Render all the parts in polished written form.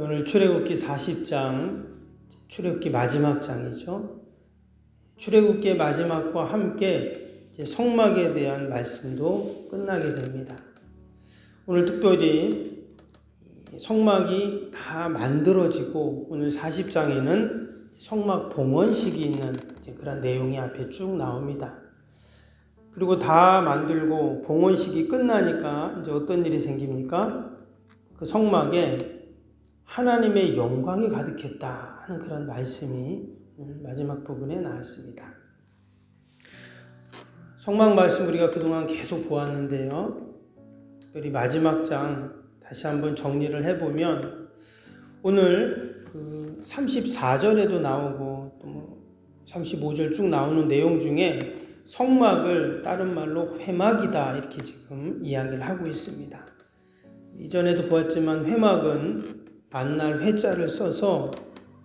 오늘 출애굽기 40장, 출애굽기 마지막 장이죠. 출애굽기의 마지막과 함께 성막에 대한 말씀도 끝나게 됩니다. 오늘 특별히 성막이 다 만들어지고 오늘 40장에는 성막 봉헌식이 있는 그런 내용이 앞에 쭉 나옵니다. 그리고 다 만들고 봉헌식이 끝나니까 이제 어떤 일이 생깁니까? 그 성막에 하나님의 영광이 가득했다 하는 그런 말씀이 마지막 부분에 나왔습니다. 성막 말씀 우리가 그동안 계속 보았는데요. 특별히 마지막 장 다시 한번 정리를 해보면 오늘 그 34절에도 나오고 또 35절 쭉 나오는 내용 중에 성막을 다른 말로 회막이다 이렇게 지금 이야기를 하고 있습니다. 이전에도 보았지만 회막은 만날 회자를 써서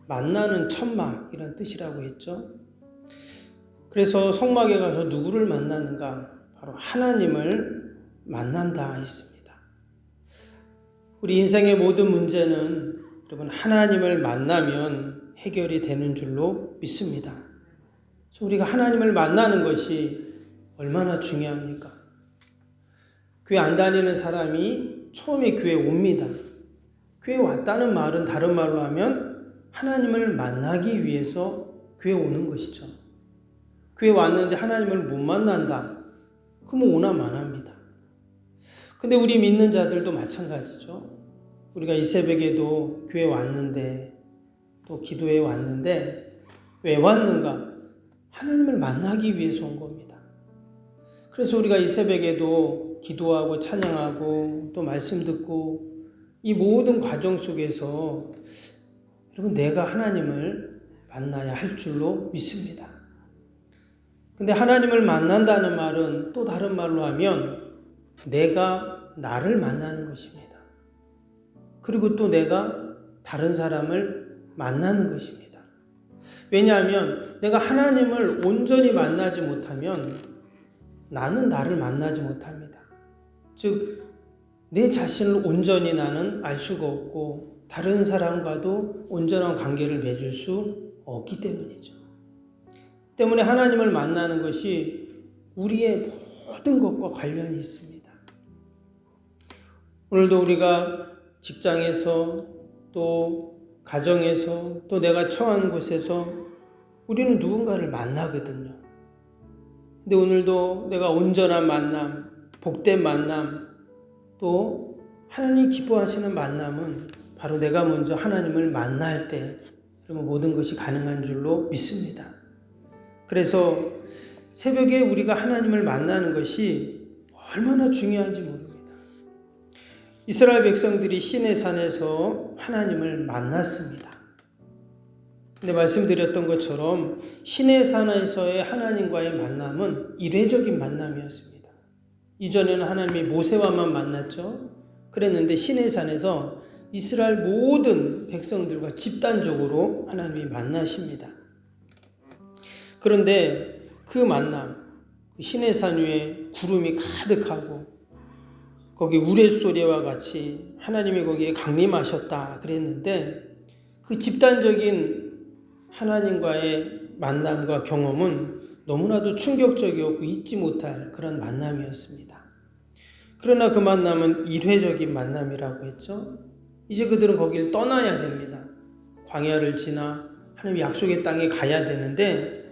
만나는 천막 이런 뜻이라고 했죠. 그래서 성막에 가서 누구를 만나는가? 바로 하나님을 만난다 했습니다. 우리 인생의 모든 문제는 여러분 하나님을 만나면 해결이 되는 줄로 믿습니다. 그래서 우리가 하나님을 만나는 것이 얼마나 중요합니까? 교회 안 다니는 사람이 처음에 교회에 옵니다. 교회에 왔다는 말은 다른 말로 하면 하나님을 만나기 위해서 교회에 오는 것이죠. 교회에 왔는데 하나님을 못 만난다. 그러면 오나마나입니다. 근데 우리 믿는 자들도 마찬가지죠. 우리가 이 새벽에도 교회에 왔는데 또 기도에 왔는데 왜 왔는가? 하나님을 만나기 위해서 온 겁니다. 그래서 우리가 이 새벽에도 기도하고 찬양하고 또 말씀 듣고 이 모든 과정 속에서 여러분 내가 하나님을 만나야 할 줄로 믿습니다. 근데 하나님을 만난다는 말은 또 다른 말로 하면 내가 나를 만나는 것입니다. 그리고 또 내가 다른 사람을 만나는 것입니다. 왜냐하면 내가 하나님을 온전히 만나지 못하면 나는 나를 만나지 못합니다. 즉 내 자신을 온전히 나는 알 수가 없고 다른 사람과도 온전한 관계를 맺을 수 없기 때문이죠. 때문에 하나님을 만나는 것이 우리의 모든 것과 관련이 있습니다. 오늘도 우리가 직장에서 또 가정에서 또 내가 처한 곳에서 우리는 누군가를 만나거든요. 근데 오늘도 내가 온전한 만남, 복된 만남, 또 하나님이 기뻐하시는 만남은 바로 내가 먼저 하나님을 만날 때 모든 것이 가능한 줄로 믿습니다. 그래서 새벽에 우리가 하나님을 만나는 것이 얼마나 중요한지 모릅니다. 이스라엘 백성들이 시내산에서 하나님을 만났습니다. 근데 말씀드렸던 것처럼 시내산에서의 하나님과의 만남은 이례적인 만남이었습니다. 이전에는 하나님이 모세와만 만났죠. 그랬는데 시내산에서 이스라엘 모든 백성들과 집단적으로 하나님이 만나십니다. 그런데 그 만남, 시내산 위에 구름이 가득하고 거기 우레소리와 같이 하나님이 거기에 강림하셨다 그랬는데 그 집단적인 하나님과의 만남과 경험은 너무나도 충격적이었고 잊지 못할 그런 만남이었습니다. 그러나 그 만남은 일회적인 만남이라고 했죠. 이제 그들은 거기를 떠나야 됩니다. 광야를 지나 하나님 약속의 땅에 가야 되는데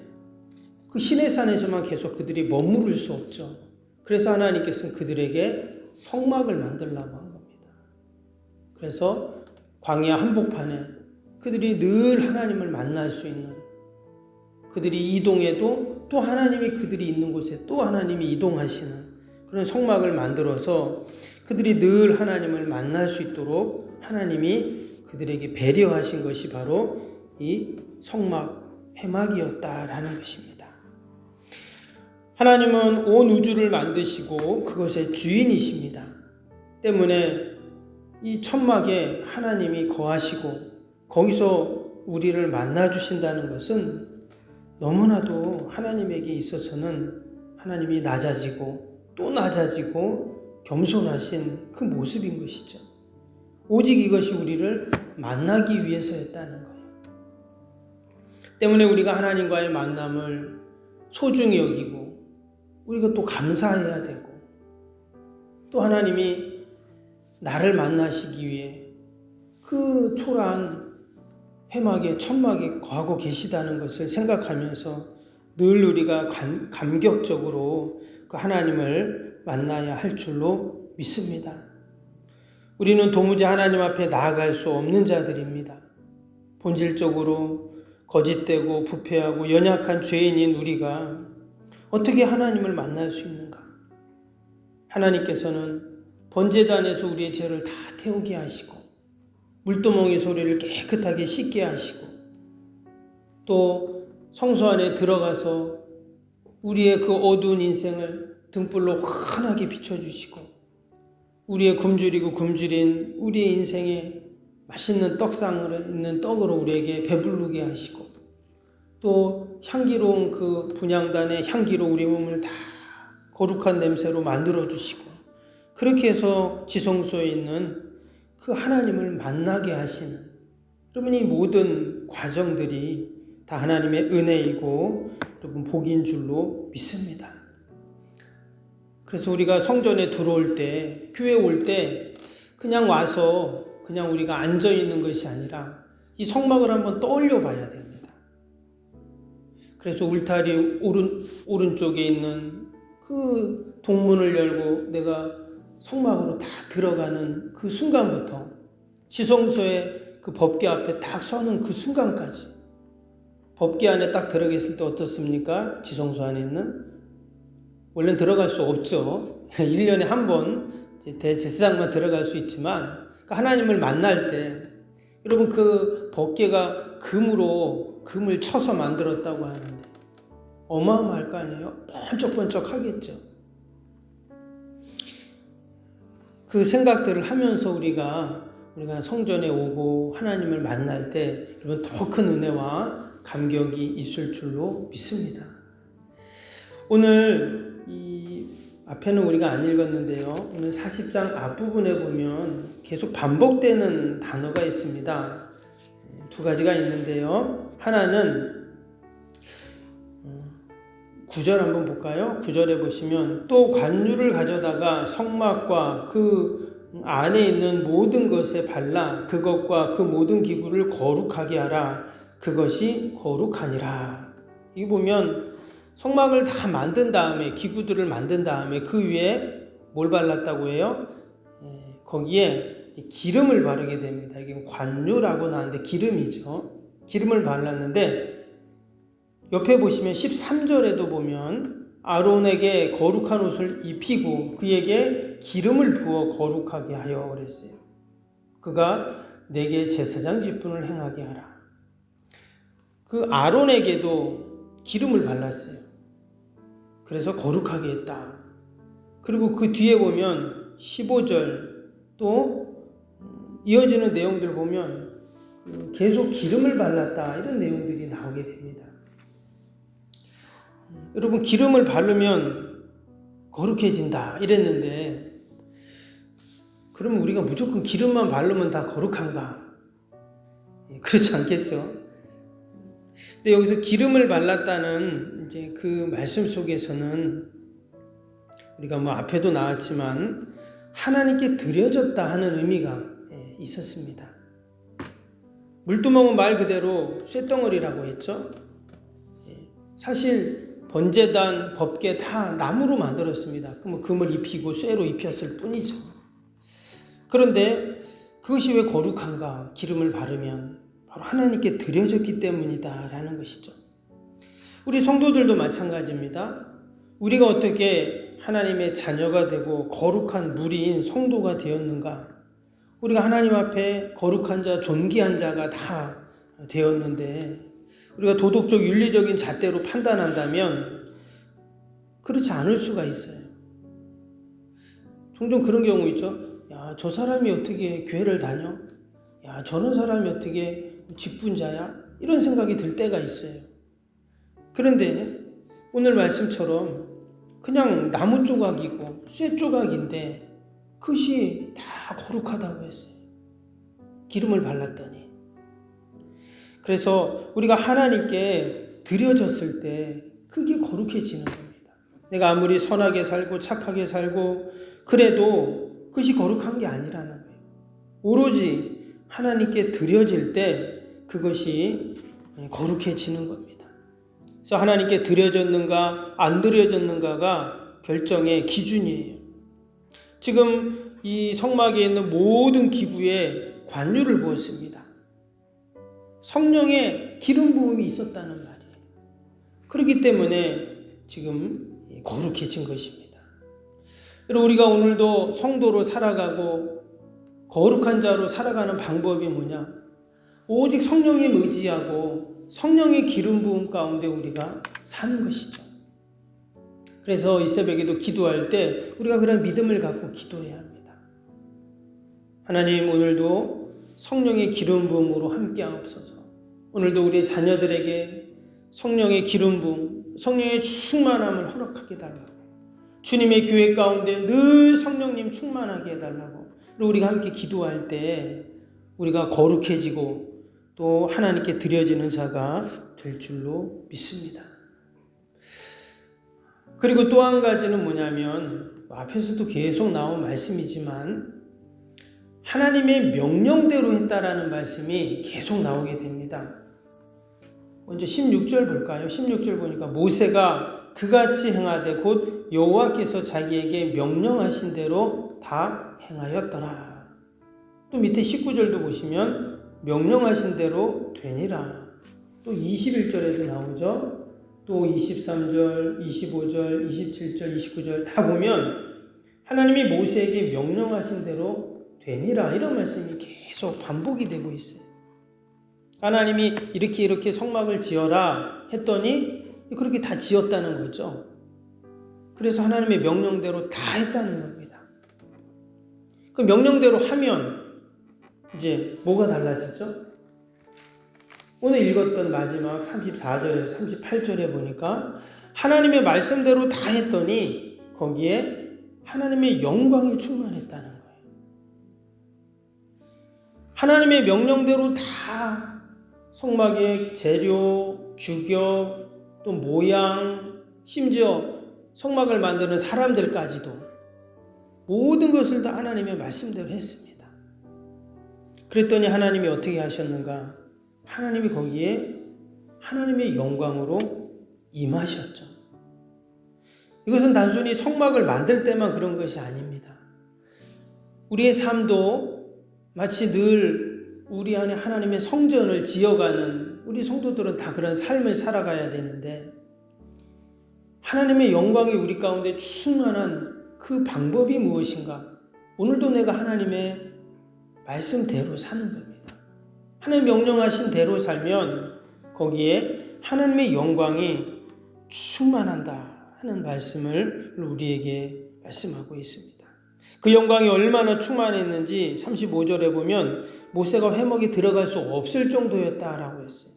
그 시내산에서만 계속 그들이 머무를 수 없죠. 그래서 하나님께서는 그들에게 성막을 만들라고 한 겁니다. 그래서 광야 한복판에 그들이 늘 하나님을 만날 수 있는 그들이 이동해도 또 하나님이 그들이 있는 곳에 또 하나님이 이동하시는 그런 성막을 만들어서 그들이 늘 하나님을 만날 수 있도록 하나님이 그들에게 배려하신 것이 바로 이 성막 회막이었다라는 것입니다. 하나님은 온 우주를 만드시고 그것의 주인이십니다. 때문에 이 천막에 하나님이 거하시고 거기서 우리를 만나주신다는 것은 너무나도 하나님에게 있어서는 하나님이 낮아지고 또 낮아지고 겸손하신 그 모습인 것이죠. 오직 이것이 우리를 만나기 위해서였다는 거예요. 때문에 우리가 하나님과의 만남을 소중히 여기고 우리가 또 감사해야 되고 또 하나님이 나를 만나시기 위해 그 초라한 회막에 천막에 거하고 계시다는 것을 생각하면서 늘 우리가 감격적으로 그 하나님을 만나야 할 줄로 믿습니다. 우리는 도무지 하나님 앞에 나아갈 수 없는 자들입니다. 본질적으로 거짓되고 부패하고 연약한 죄인인 우리가 어떻게 하나님을 만날 수 있는가? 하나님께서는 번제단에서 우리의 죄를 다 태우게 하시고 물두멍의 소리를 깨끗하게 씻게 하시고 또 성소 안에 들어가서 우리의 그 어두운 인생을 등불로 환하게 비춰주시고 우리의 굶주린 우리의 인생에 맛있는 떡상을 있는 떡으로 우리에게 배부르게 하시고 또 향기로운 그 분향단의 향기로 우리 몸을 다 거룩한 냄새로 만들어 주시고 그렇게 해서 지성소에 있는 그 하나님을 만나게 하시는 여러분 이 모든 과정들이 다 하나님의 은혜이고 여러분 복인 줄로 믿습니다. 그래서 우리가 성전에 들어올 때 교회 올 때 그냥 와서 그냥 우리가 앉아 있는 것이 아니라 이 성막을 한번 떠올려 봐야 됩니다. 그래서 울타리 오른쪽에 있는 그 동문을 열고 내가 성막으로 딱 들어가는 그 순간부터 지성소의 그 법궤 앞에 딱 서는 그 순간까지 법궤 안에 딱 들어갔을 때 어떻습니까? 지성소 안에 있는 원래는 들어갈 수 없죠. 1년에 한 번 대제사장만 들어갈 수 있지만 하나님을 만날 때 여러분 그 법궤가 금을 쳐서 만들었다고 하는데 어마어마할 거 아니에요? 번쩍번쩍 하겠죠. 그 생각들을 하면서 우리가 성전에 오고 하나님을 만날 때 여러분 더 큰 은혜와 감격이 있을 줄로 믿습니다. 오늘 이 앞에는 우리가 안 읽었는데요. 오늘 40장 앞부분에 보면 계속 반복되는 단어가 있습니다. 두 가지가 있는데요. 하나는 9절 한번 볼까요? 9절에 보시면 또 관유를 가져다가 성막과 그 안에 있는 모든 것에 발라 그것과 그 모든 기구를 거룩하게 하라. 그것이 거룩하니라. 이 보면 성막을 다 만든 다음에 기구들을 만든 다음에 그 위에 뭘 발랐다고 해요? 거기에 기름을 바르게 됩니다. 이게 관유라고 나왔는데 기름이죠. 기름을 발랐는데 옆에 보시면 13절에도 보면 아론에게 거룩한 옷을 입히고 그에게 기름을 부어 거룩하게 하여 그랬어요. 그가 내게 제사장 직분을 행하게 하라. 그 아론에게도 기름을 발랐어요. 그래서 거룩하게 했다. 그리고 그 뒤에 보면 15절 또 이어지는 내용들 보면 계속 기름을 발랐다 이런 내용들이 나오게 됩니다. 여러분 기름을 바르면 거룩해진다 이랬는데 그러면 우리가 무조건 기름만 바르면 다 거룩한가? 그렇지 않겠죠? 근데 여기서 기름을 발랐다는 이제 그 말씀 속에서는 우리가 앞에도 나왔지만 하나님께 드려졌다 하는 의미가 있었습니다. 물두멍은 말 그대로 쇳덩어리라고 했죠. 사실 번제단, 법궤 다 나무로 만들었습니다. 그럼 금을 입히고 쇠로 입혔을 뿐이죠. 그런데 그것이 왜 거룩한가? 기름을 바르면 바로 하나님께 드려졌기 때문이다라는 것이죠. 우리 성도들도 마찬가지입니다. 우리가 어떻게 하나님의 자녀가 되고 거룩한 무리인 성도가 되었는가? 우리가 하나님 앞에 거룩한 자, 존귀한 자가 다 되었는데 우리가 도덕적 윤리적인 잣대로 판단한다면 그렇지 않을 수가 있어요. 종종 그런 경우 있죠. 야, 저 사람이 어떻게 교회를 다녀? 야, 저런 사람이 어떻게 직분자야? 이런 생각이 들 때가 있어요. 그런데 오늘 말씀처럼 그냥 나무 조각이고 쇠 조각인데 그것이 다 거룩하다고 했어요. 기름을 발랐더니. 그래서 우리가 하나님께 드려졌을 때 그게 거룩해지는 겁니다. 내가 아무리 선하게 살고 착하게 살고 그래도 그것이 거룩한 게 아니라는 거예요. 오로지 하나님께 드려질 때 그것이 거룩해지는 겁니다. 그래서 하나님께 드려졌는가 안 드려졌는가가 결정의 기준이에요. 지금 이 성막에 있는 모든 기구에 관유를 부었습니다. 성령의 기름 부음이 있었다는 말이에요. 그렇기 때문에 지금 거룩해진 것입니다. 그리고 우리가 오늘도 성도로 살아가고 거룩한 자로 살아가는 방법이 뭐냐? 오직 성령님 의지하고 성령의 기름 부음 가운데 우리가 사는 것이죠. 그래서 이 새벽에도 기도할 때 우리가 그런 믿음을 갖고 기도해야 합니다. 하나님, 오늘도 성령의 기름 부음으로 함께하옵소서. 오늘도 우리 자녀들에게 성령의 기름 부음, 성령의 충만함을 허락하게 달라고, 주님의 교회 가운데 늘 성령님 충만하게 해달라고, 그리고 우리가 함께 기도할 때 우리가 거룩해지고 또 하나님께 드려지는 자가 될 줄로 믿습니다. 그리고 또 한 가지는 뭐냐면, 앞에서도 계속 나온 말씀이지만 하나님의 명령대로 했다라는 말씀이 계속 나오게 됩니다. 먼저 16절 볼까요? 16절 보니까 모세가 그같이 행하되 곧 여호와께서 자기에게 명령하신 대로 다 행하였더라. 또 밑에 19절도 보시면 명령하신 대로 되니라. 또 21절에도 나오죠. 또 23절, 25절, 27절, 29절 다 보면 하나님이 모세에게 명령하신 대로 되니라, 이런 말씀이 계속 반복이 되고 있어요. 하나님이 이렇게 성막을 지어라 했더니 그렇게 다 지었다는 거죠. 그래서 하나님의 명령대로 다 했다는 겁니다. 그 명령대로 하면 이제 뭐가 달라지죠? 오늘 읽었던 마지막 34절에서 38절에 보니까 하나님의 말씀대로 다 했더니 거기에 하나님의 영광이 충만했다는 거예요. 하나님의 명령대로 다 성막의 재료, 규격, 또 모양, 심지어 성막을 만드는 사람들까지도 모든 것을 다 하나님의 말씀대로 했습니다. 그랬더니 하나님이 어떻게 하셨는가? 하나님이 거기에 하나님의 영광으로 임하셨죠. 이것은 단순히 성막을 만들 때만 그런 것이 아닙니다. 우리의 삶도 마치 늘 우리 안에 하나님의 성전을 지어가는 우리 성도들은 다 그런 삶을 살아가야 되는데, 하나님의 영광이 우리 가운데 충만한 그 방법이 무엇인가? 오늘도 내가 하나님의 말씀대로 사는 겁니다. 하나님 명령하신 대로 살면 거기에 하나님의 영광이 충만한다 하는 말씀을 우리에게 말씀하고 있습니다. 그 영광이 얼마나 충만했는지 35절에 보면 모세가 회막에 들어갈 수 없을 정도였다라고 했어요.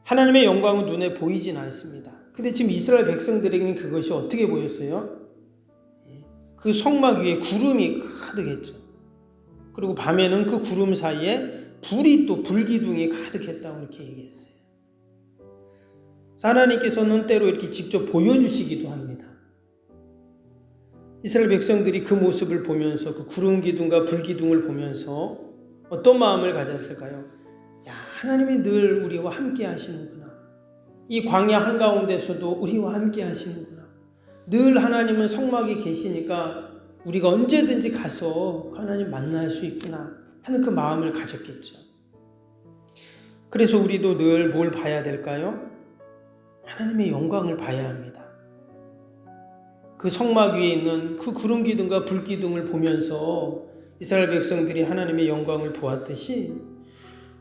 하나님의 영광은 눈에 보이진 않습니다. 근데 지금 이스라엘 백성들에게는 그것이 어떻게 보였어요? 그 성막 위에 구름이 가득했죠. 그리고 밤에는 그 구름 사이에 불이 또 불기둥이 가득했다고 이렇게 얘기했어요. 하나님께서는 때로 이렇게 직접 보여주시기도 합니다. 이스라엘 백성들이 그 모습을 보면서, 그 구름 기둥과 불 기둥을 보면서 어떤 마음을 가졌을까요? 야, 하나님이 늘 우리와 함께 하시는구나. 이 광야 한가운데서도 우리와 함께 하시는구나. 늘 하나님은 성막에 계시니까 우리가 언제든지 가서 하나님 만날 수 있구나 하는 그 마음을 가졌겠죠. 그래서 우리도 늘 뭘 봐야 될까요? 하나님의 영광을 봐야 합니다. 그 성막 위에 있는 그 구름 기둥과 불 기둥을 보면서 이스라엘 백성들이 하나님의 영광을 보았듯이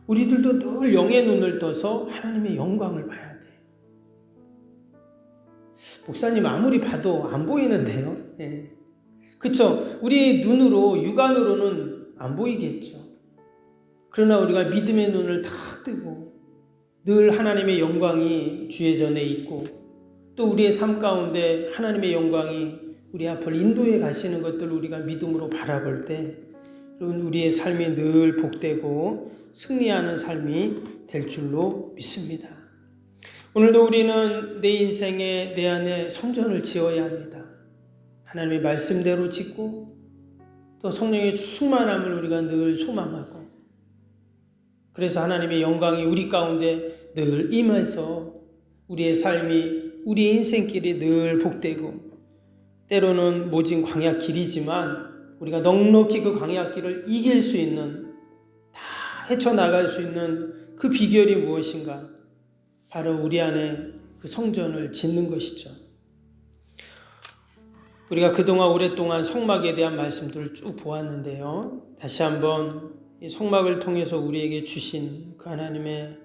우리들도 늘 영의 눈을 떠서 하나님의 영광을 봐야 돼요. 목사님 아무리 봐도 안 보이는데요. 네. 그렇죠? 우리 눈으로, 육안으로는 안 보이겠죠. 그러나 우리가 믿음의 눈을 다 뜨고 늘 하나님의 영광이 주의 전에 있고 또 우리의 삶 가운데 하나님의 영광이 우리 앞을 인도해 가시는 것들을 우리가 믿음으로 바라볼 때 여러분 우리의 삶이 늘 복되고 승리하는 삶이 될 줄로 믿습니다. 오늘도 우리는 내 인생에 내 안에 성전을 지어야 합니다. 하나님의 말씀대로 짓고 또 성령의 충만함을 우리가 늘 소망하고 그래서 하나님의 영광이 우리 가운데 늘 임해서 우리의 삶이 우리의 인생길이 늘 복되고 때로는 모진 광야길이지만 우리가 넉넉히 그 광야길을 이길 수 있는 다 헤쳐나갈 수 있는 그 비결이 무엇인가? 바로 우리 안에 그 성전을 짓는 것이죠. 우리가 그동안 오랫동안 성막에 대한 말씀들을 쭉 보았는데요. 다시 한번 이 성막을 통해서 우리에게 주신 그 하나님의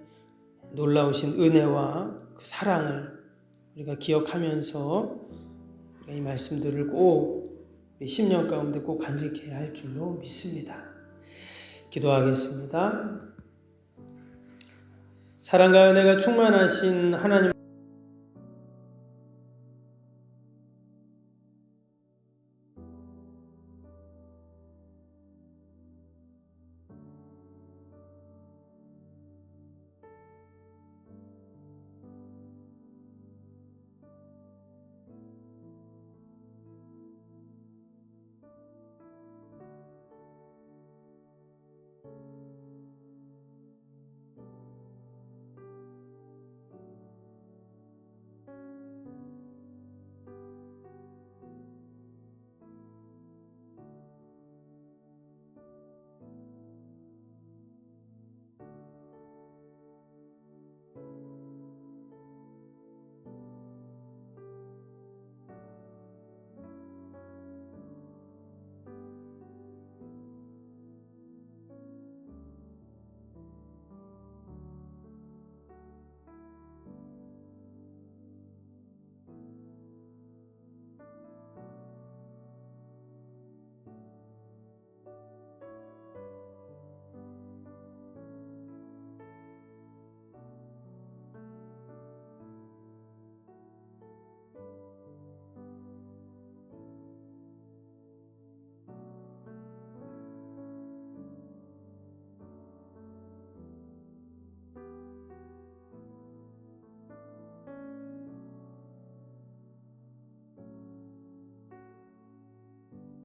놀라우신 은혜와 그 사랑을 우리가 기억하면서 우리가 이 말씀들을 꼭 심령 가운데 꼭 간직해야 할 줄로 믿습니다. 기도하겠습니다. 사랑과 은혜가 충만하신 하나님